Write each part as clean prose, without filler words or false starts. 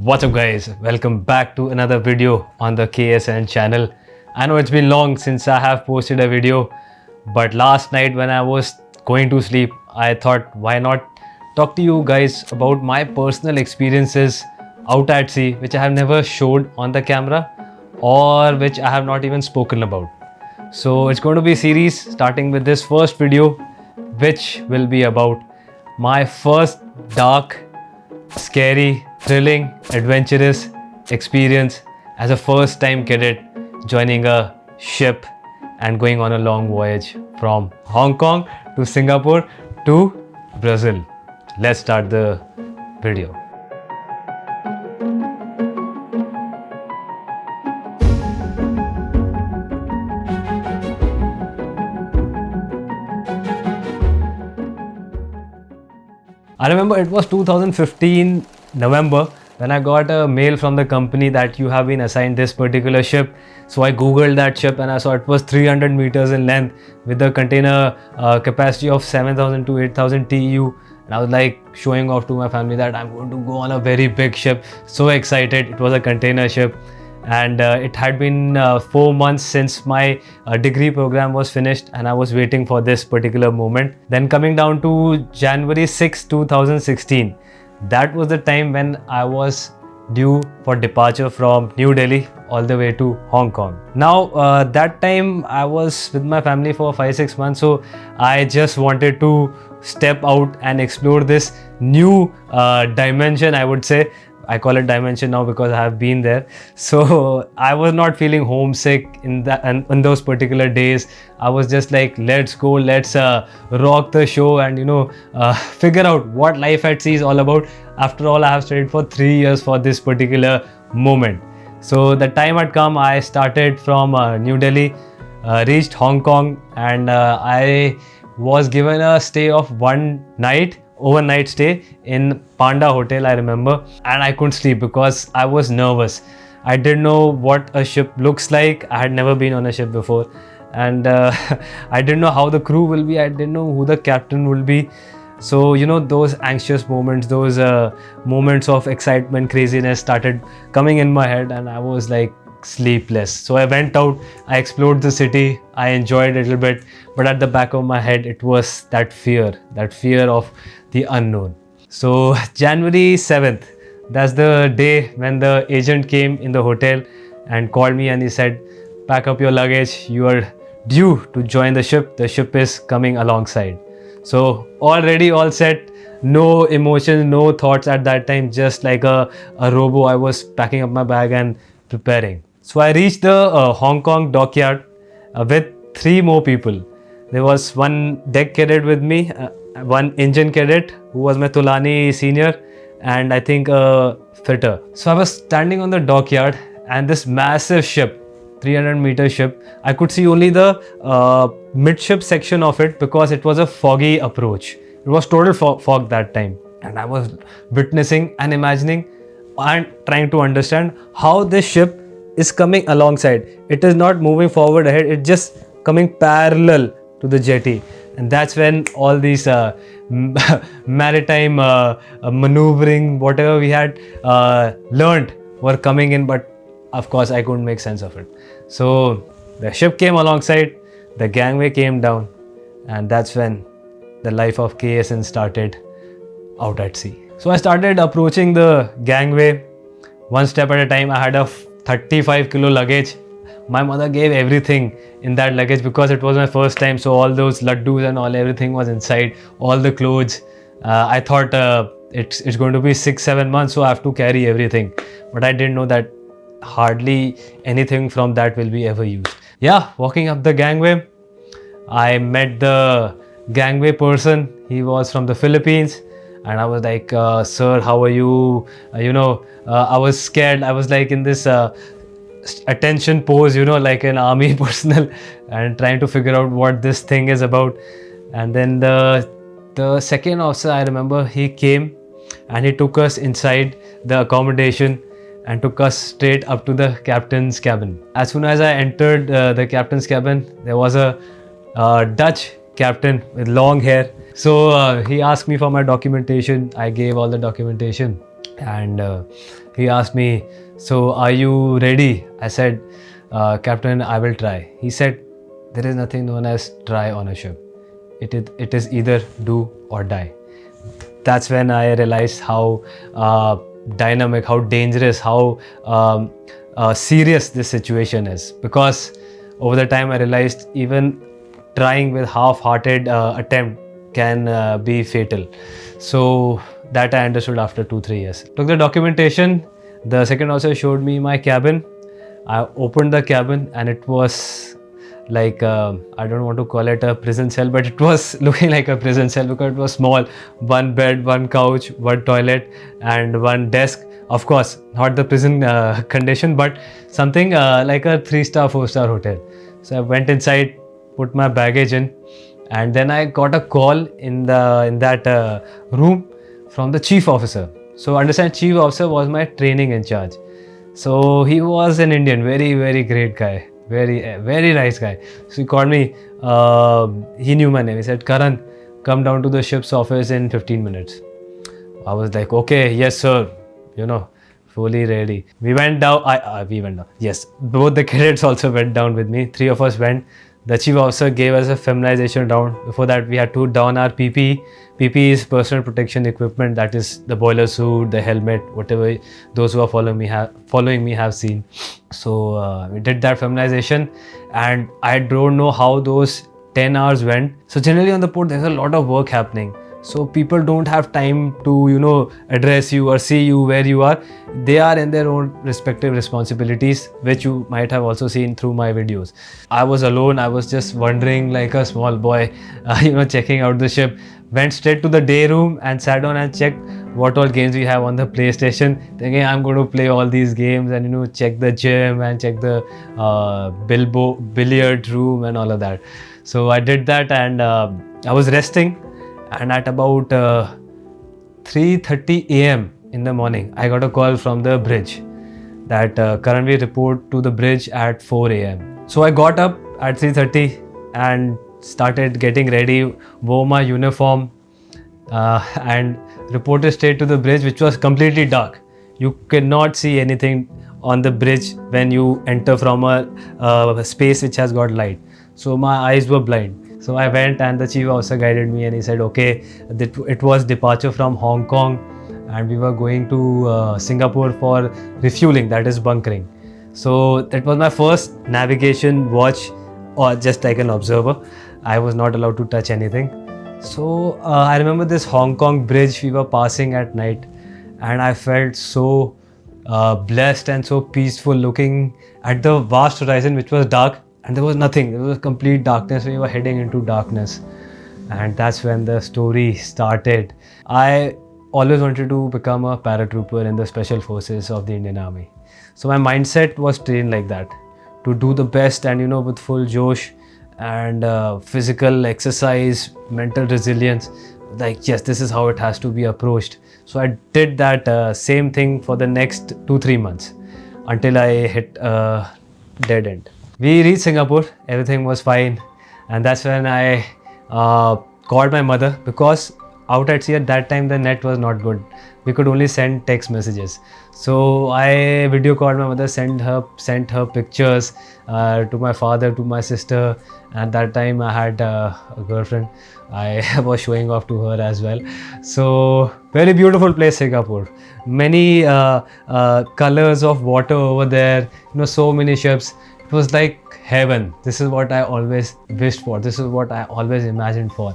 What's up guys, welcome back to another video on the KSN channel. I know it's been long since I have posted a video, but last night when I was going to sleep, I thought why not talk to you guys about my personal experiences out at sea, which I have never showed on the camera or which I have not even spoken about. So it's going to be a series starting with this first video, which will be about my first dark, scary, thrilling, adventurous experience as a first time cadet joining a ship and going on a long voyage from Hong Kong to Singapore to Brazil. Let's start the video. I remember it was 2015 November when I got a mail from the company that you have been assigned this particular ship. So I googled that ship and I saw it was 300 meters in length with a container capacity of 7,000 to 8,000 TEU. And I was like showing off to my family that I'm going to go on a very big ship. So excited. It was a container ship. And it had been 4 months since my degree program was finished and I was waiting for this particular moment. Then coming down to January 6, 2016, that was the time when I was due for departure from New Delhi all the way to Hong Kong. Now that time I was with my family for 5-6 months, so I just wanted to step out and explore this new dimension, I would say. I call it dimension now because I have been there. So I was not feeling homesick in those particular days. I was just like, let's go, let's rock the show and figure out what life at sea is all about. After all, I have studied for 3 years for this particular moment. So the time had come. I started from New Delhi, reached Hong Kong, and I was given a stay of overnight stay in Panda Hotel, I remember, and I couldn't sleep because I was nervous. I didn't know what a ship looks like. I had never been on a ship before, and I didn't know how the crew will be. I didn't know who the captain will be. So those anxious moments, those moments of excitement, craziness started coming in my head, and I was like sleepless. So I went out, I explored the city, I enjoyed it a little bit, but at the back of my head it was that fear of the unknown. So January 7th, that's the day when the agent came in the hotel and called me and he said, pack up your luggage, you are due to join the ship is coming alongside. So already all set, no emotions, no thoughts at that time, just like a robo. I was packing up my bag and preparing. So I reached the Hong Kong dockyard with 3 more people. There was one deck cadet with me, one engine cadet who was my Tulani senior, and I think a fitter. So I was standing on the dockyard and this massive ship, 300-meter ship, I could see only the midship section of it because it was a foggy approach. It was total fog that time, and I was witnessing and imagining and trying to understand how this ship is coming alongside. It is not moving forward ahead, it's just coming parallel to the jetty. And that's when all these maritime maneuvering, whatever we had learned, were coming in, but of course I couldn't make sense of it. So the ship came alongside, the gangway came down, and that's when the life of KSN started out at sea. So I started approaching the gangway one step at a time. I had a 35 kilo luggage. My mother gave everything in that luggage because it was my first time. So all those laddus and everything was inside, all the clothes. I thought it's going to be 6-7 months, so I have to carry everything. But I didn't know that hardly anything from that will be ever used. Yeah, walking up the gangway, I met the gangway person. He was from the Philippines. And I was like, sir, how are you? I was scared. I was like in this attention pose, like an army personnel, and trying to figure out what this thing is about. And then the second officer, I remember, he came and he took us inside the accommodation and took us straight up to the captain's cabin. As soon as I entered the captain's cabin, there was a Dutch captain with long hair. So he asked me for my documentation. I gave all the documentation. and he asked me, "So are you ready?" I said, "Captain, I will try." He said, "There is nothing known as try on a ship. It is either do or die." That's when I realized how dynamic, how dangerous, how serious this situation is. Because over the time I realized even trying with half-hearted attempt can be fatal. So that I understood after 2-3 years. Took the documentation. The second officer showed me my cabin. I opened the cabin and it was like I don't want to call it a prison cell, but it was looking like a prison cell because it was small. One bed, one couch, one toilet, and one desk. Of course, not the prison condition, but something like a 3-star, 4-star hotel. So I went inside, put my baggage in, and then I got a call in that room from the chief officer. So understand, chief officer was my training in charge. So he was an Indian, very, very great guy, very nice guy. So he called me. He knew my name. He said, "Karan, come down to the ship's office in 15 minutes." I was like, "Okay, yes, sir." You know, fully ready. We went down. We went down. Yes, both the cadets also went down with me. 3 of us went. The chief officer gave us a familiarization round. Before that, we had to don our PPE. PPE is personal protection equipment. That is the boiler suit, the helmet, whatever those who are following me have seen. So we did that familiarization, and I don't know how those 10 hours went. So generally on the port, there's a lot of work happening. So people don't have time to address you or see you where you are. They are in their own respective responsibilities, which you might have also seen through my videos. I was alone. I was just wandering like a small boy, checking out the ship. Went straight to the day room and sat down and checked what all games we have on the PlayStation. Thinking I'm going to play all these games and check the gym and check the billiard room and all of that. So I did that, and I was resting. And at about 3:30 a.m. in the morning, I got a call from the bridge that Karanvir report to the bridge at 4 a.m. So I got up at 3:30 and started getting ready, wore my uniform, and reported straight to the bridge, which was completely dark. You cannot see anything on the bridge when you enter from a space which has got light. So my eyes were blind. So I went, and the chief officer guided me, and he said, "Okay, it was departure from Hong Kong, and we were going to Singapore for refueling, that is bunkering." So that was my first navigation watch, or just like an observer. I was not allowed to touch anything. So I remember this Hong Kong bridge we were passing at night, and I felt so blessed and so peaceful looking at the vast horizon, which was dark. And there was nothing. There was complete darkness. We were heading into darkness. And that's when the story started. I always wanted to become a paratrooper in the special forces of the Indian Army. So my mindset was trained like that, to do the best and with full josh and physical exercise, mental resilience. Like, yes, this is how it has to be approached. So I did that same thing for the next 2-3 months until I hit a dead end. We reached Singapore, everything was fine, and that's when I called my mother, because out at sea at that time the net was not good. We could only send text messages. So I video called my mother, sent her pictures to my father, to my sister. At that time I had a girlfriend. I was showing off to her as well. So very beautiful place, Singapore. Many colors of water over there. So many ships. It was like heaven. This is what I always wished for. This is what I always imagined for.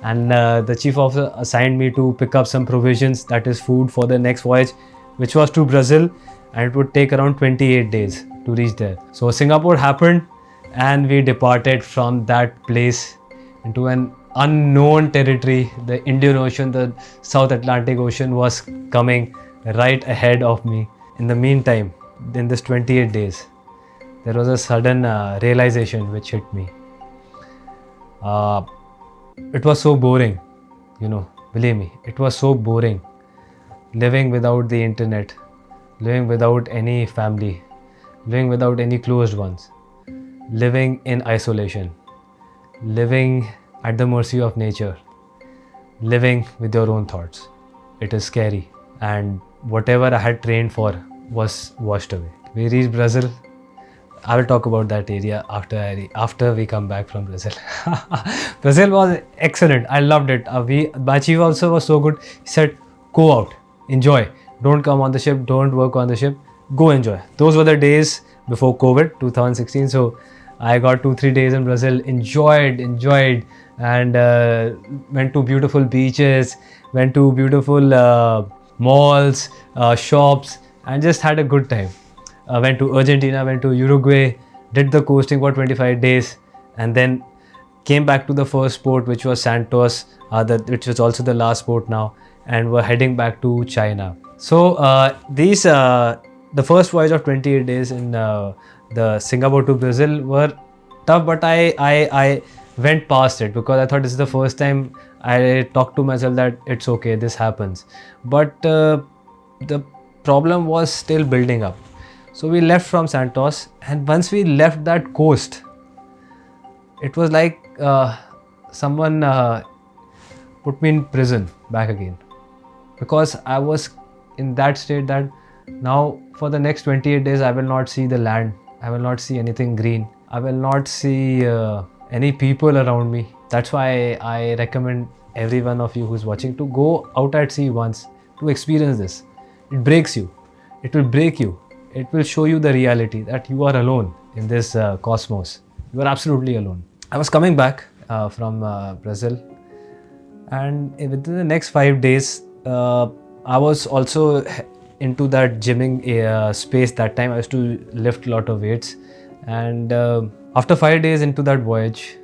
And the chief officer assigned me to pick up some provisions, that is food, for the next voyage, which was to Brazil, and it would take around 28 days to reach there. So Singapore happened, and we departed from that place into an unknown territory. The Indian Ocean, the South Atlantic Ocean was coming right ahead of me. In the meantime, in this 28 days, there was a sudden realization which hit me. It was so boring, believe me, it was so boring. Living without the internet, living without any family, living without any closed ones, living in isolation, living at the mercy of nature, living with your own thoughts. It is scary, and whatever I had trained for was washed away. We reached Brazil. I will talk about that area after we come back from Brazil. Brazil was excellent. I loved it. My chief also was so good. He said, "Go out, enjoy. Don't come on the ship. Don't work on the ship. Go enjoy." Those were the days before COVID, 2016. So I got 2-3 days in Brazil. Enjoyed, and went to beautiful beaches. Went to beautiful malls, shops, and just had a good time. Went to Argentina, went to Uruguay, did the coasting for 25 days, and then came back to the first port, which was Santos, which was also the last port now, and we're heading back to China. So the first voyage of 28 days in the Singapore to Brazil were tough, but I went past it because I thought this is the first time I talked to myself that it's okay, this happens. But the problem was still building up. So we left from Santos, and once we left that coast, it was like someone put me in prison back again, because I was in that state that now for the next 28 days I will not see the land, I will not see anything green, I will not see any people around me. That's why I recommend every one of you who's watching to go out at sea once to experience this. It breaks you, it will break you. It will show you the reality that you are alone in this cosmos. You are absolutely alone. I was coming back from Brazil, and within the next 5 days, I was also into that gymming space that time. I used to lift a lot of weights, and after 5 days into that voyage,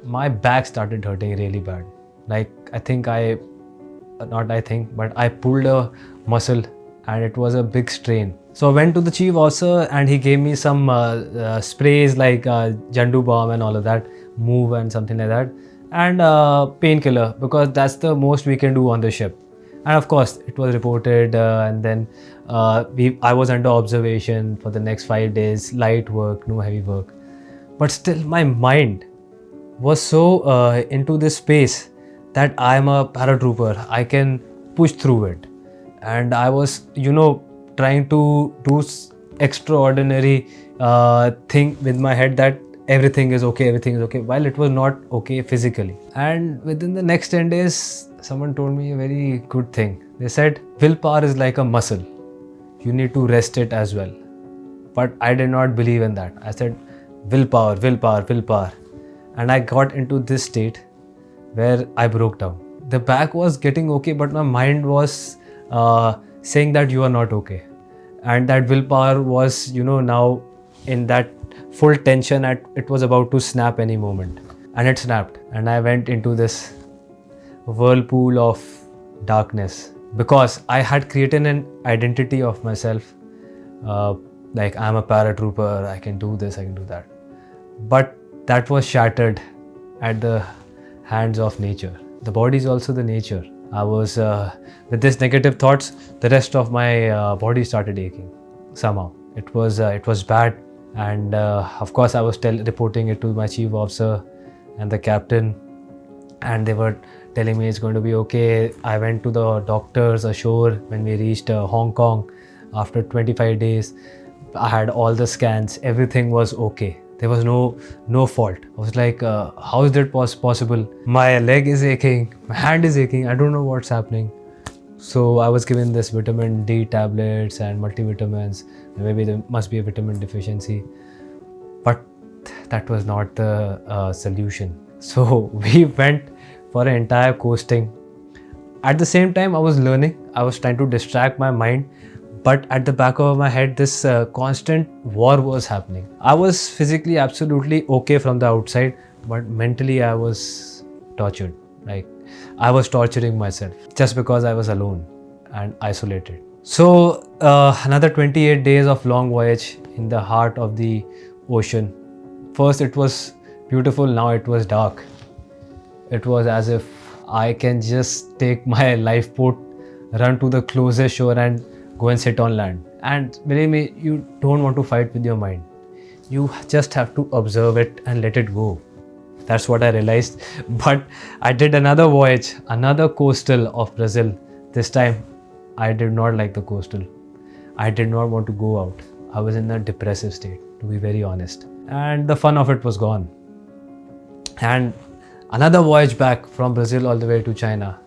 my back started hurting really bad. Like I pulled a muscle, and it was a big strain. So I went to the chief officer, and he gave me some sprays like Jandu balm and all of that, move and something like that, and painkiller, because that's the most we can do on the ship. And of course, it was reported, and then I was under observation for the next 5 days, light work, no heavy work. But still, my mind was so into this space that I am a paratrooper. I can push through it, and I was, trying to do extraordinary thing with my head that everything is okay, while it was not okay physically. And within the next 10 days, someone told me a very good thing. They said, willpower is like a muscle. You need to rest it as well. But I did not believe in that. I said, willpower. And I got into this state where I broke down. The back was getting okay, but my mind was saying that you are not okay. And that willpower was, now in that full tension, it was about to snap any moment. And it snapped. And I went into this whirlpool of darkness, because I had created an identity of myself. Like I'm a paratrooper, I can do this, I can do that. But that was shattered at the hands of nature. The body is also the nature. I was with this negative thoughts, the rest of my body started aching somehow. It was bad, and of course I was reporting it to my chief officer and the captain, and they were telling me it's going to be okay. I went to the doctors ashore when we reached Hong Kong after 25 days. I had all the scans, everything was okay. There was no fault. I was like, how is that possible? My leg is aching, my hand is aching, I don't know what's happening. So I was given this vitamin D tablets and multivitamins. Maybe there must be a vitamin deficiency. But that was not the solution. So we went for an entire coasting. At the same time, I was learning. I was trying to distract my mind. But at the back of my head, this constant war was happening. I was physically absolutely okay from the outside, but mentally I was tortured. Like I was torturing myself just because I was alone and isolated. So another 28 days of long voyage in the heart of the ocean. First it was beautiful, now it was dark. It was as if I can just take my lifeboat, run to the closest shore and go and sit on land. And believe me, you don't want to fight with your mind. You just have to observe it and let it go. That's what I realized. But I did another voyage, another coastal of Brazil. This time I did not like the coastal. I did not want to go out. I was in a depressive state, to be very honest. And the fun of it was gone. And another voyage back from Brazil all the way to China.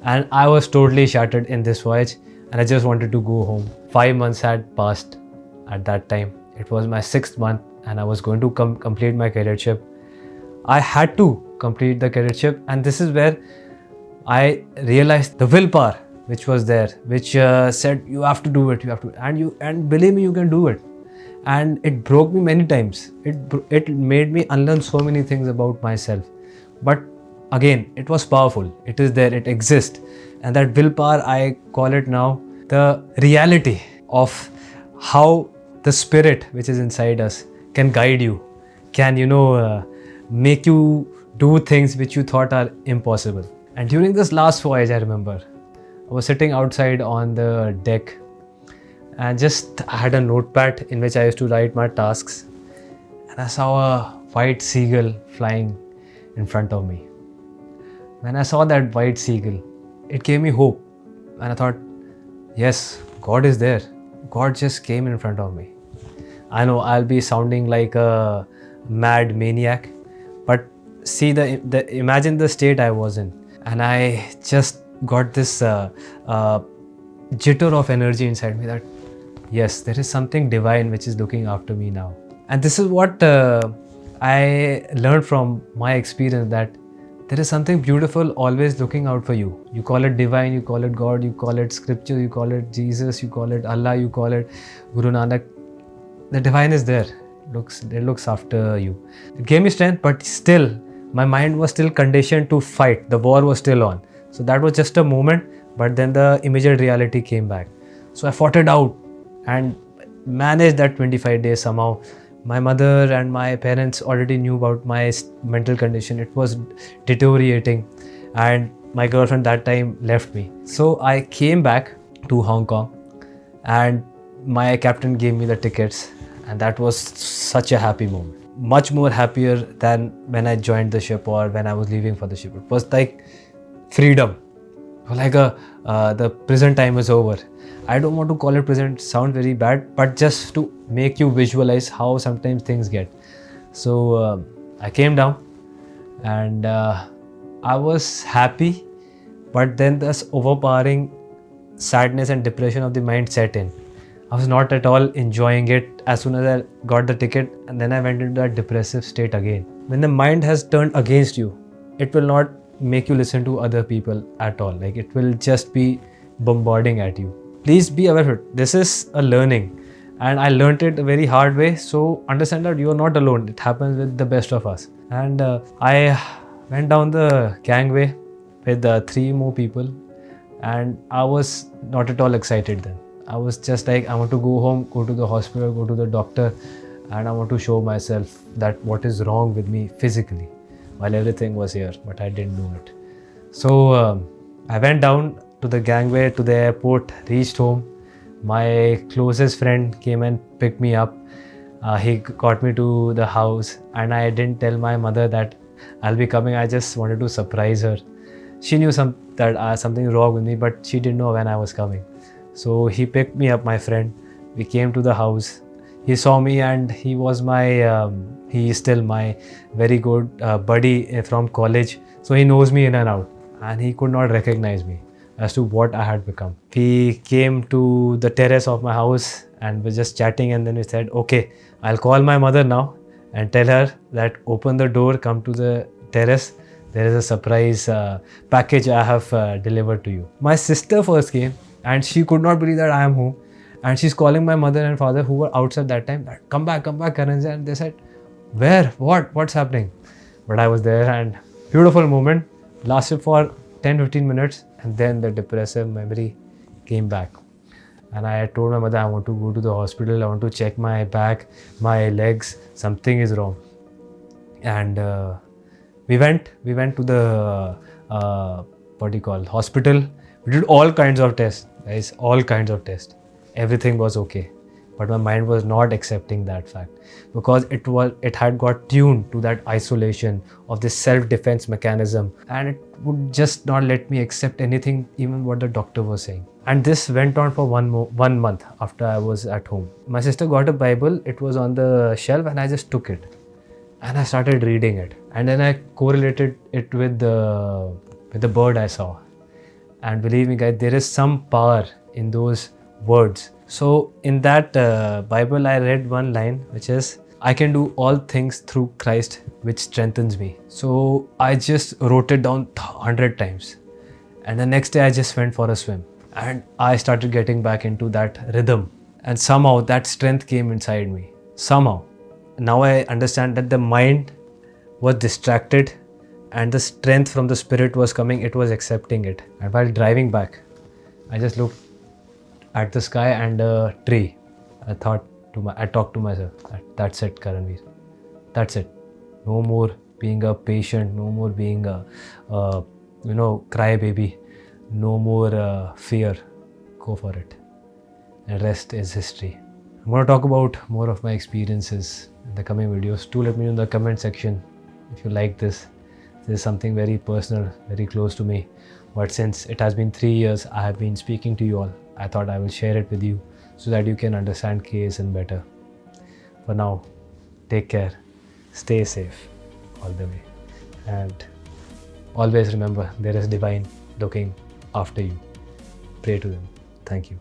And I was totally shattered in this voyage and I just wanted to go home. 5 months had passed at that time. It was my 6th month and I was going to complete my cadetship. I had to complete the cadetship, and this is where I realized the willpower which was there, which said you have to do it, and believe me, you can do it. And it broke me many times. It made me unlearn so many things about myself. But again, it was powerful. It is there, it exists. And that willpower, I call it now the reality of how the spirit which is inside us can guide you, can, make you do things which you thought are impossible. And during this last voyage, I remember, I was sitting outside on the deck and just I had a notepad in which I used to write my tasks. And I saw a white seagull flying in front of me. When I saw that white seagull, it gave me hope. And I thought, yes, God is there. God just came in front of me. I know I'll be sounding like a mad maniac, but see imagine the state I was in. And I just got this jitter of energy inside me that, yes, there is something divine which is looking after me now. And this is what I learned from my experience, that there is something beautiful always looking out for you. You call it divine, you call it God, you call it scripture, you call it Jesus, you call it Allah, you call it Guru Nanak. The divine is there. It looks after you. It gave me strength, but still, my mind was still conditioned to fight. The war was still on. So that was just a moment, but then the immediate reality came back. So I fought it out and managed that 25 days somehow. My mother and my parents already knew about my mental condition. It was deteriorating, and my girlfriend that time left me. So I came back to Hong Kong and my captain gave me the tickets, and that was such a happy moment. Much more happier than when I joined the ship or when I was leaving for the ship. It was like freedom. Like the prison time is over. I don't want to call it prison, sound very bad, but just to make you visualize how sometimes things get. So I came down and I was happy, but then this overpowering sadness and depression of the mind set in. I was not at all enjoying it as soon as I got the ticket, and then I went into that depressive state again. When the mind has turned against you, it will not make you listen to other people at all. Like, it will just be bombarding at you. Please be aware of it. This is a learning, and I learned it a very hard way. So understand that you are not alone. It happens with the best of us. And I went down the gangway with 3 more people, and I was not at all excited then. I was just like, I want to go home, go to the hospital, go to the doctor, and I want to show myself that what is wrong with me physically, while everything was here, but I didn't do it. So I went down to the gangway to the airport, reached home. My closest friend came and picked me up. He got me to the house, and I didn't tell my mother that I'll be coming. I just wanted to surprise her. She knew that something wrong with me, but she didn't know when I was coming. So he picked me up, my friend. We came to the house. He saw me, and he was he is still my very good buddy from college. So he knows me in and out, and he could not recognize me as to what I had become. He came to the terrace of my house and was just chatting, and then he said, okay, I'll call my mother now and tell her that open the door, come to the terrace. There is a surprise package I have delivered to you. My sister first came, and she could not believe that I am home. And she's calling my mother and father, who were outside that time, that come back, Karanvir. And they said, where? What's happening? But I was there, and beautiful moment. Lasted for 10-15 minutes, and then the depressive memory came back. And I told my mother, I want to go to the hospital. I want to check my back, my legs. Something is wrong. And we went to the hospital. We did all kinds of tests, guys, all kinds of tests. Everything was okay, but my mind was not accepting that fact, because it had got tuned to that isolation of this self-defense mechanism, and it would just not let me accept anything, even what the doctor was saying. And this went on for 1 month after I was at home. My sister got a Bible, it was on the shelf, and I just took it. And I started reading it. And then I correlated it with the bird I saw. And believe me, guys, there is some power in those words. So in that Bible, I read one line, which is, I can do all things through Christ, which strengthens me. So I just wrote it down 100 times. And the next day I just went for a swim. And I started getting back into that rhythm. And somehow that strength came inside me. Somehow. Now I understand that the mind was distracted and the strength from the spirit was coming, it was accepting it. And while driving back, I just looked at the sky and a tree. I talked to myself, that's it, Karanvir. That's it. No more being a patient, no more being a crybaby, no more fear. Go for it. And rest is history. I'm going to talk about more of my experiences in the coming videos. Do let me know in the comment section if you like this. This is something very personal, very close to me. But since it has been 3 years, I have been speaking to you all. I thought I will share it with you so that you can understand KSN better. For now, take care, stay safe all the way. And always remember, there is divine looking after you. Pray to them. Thank you.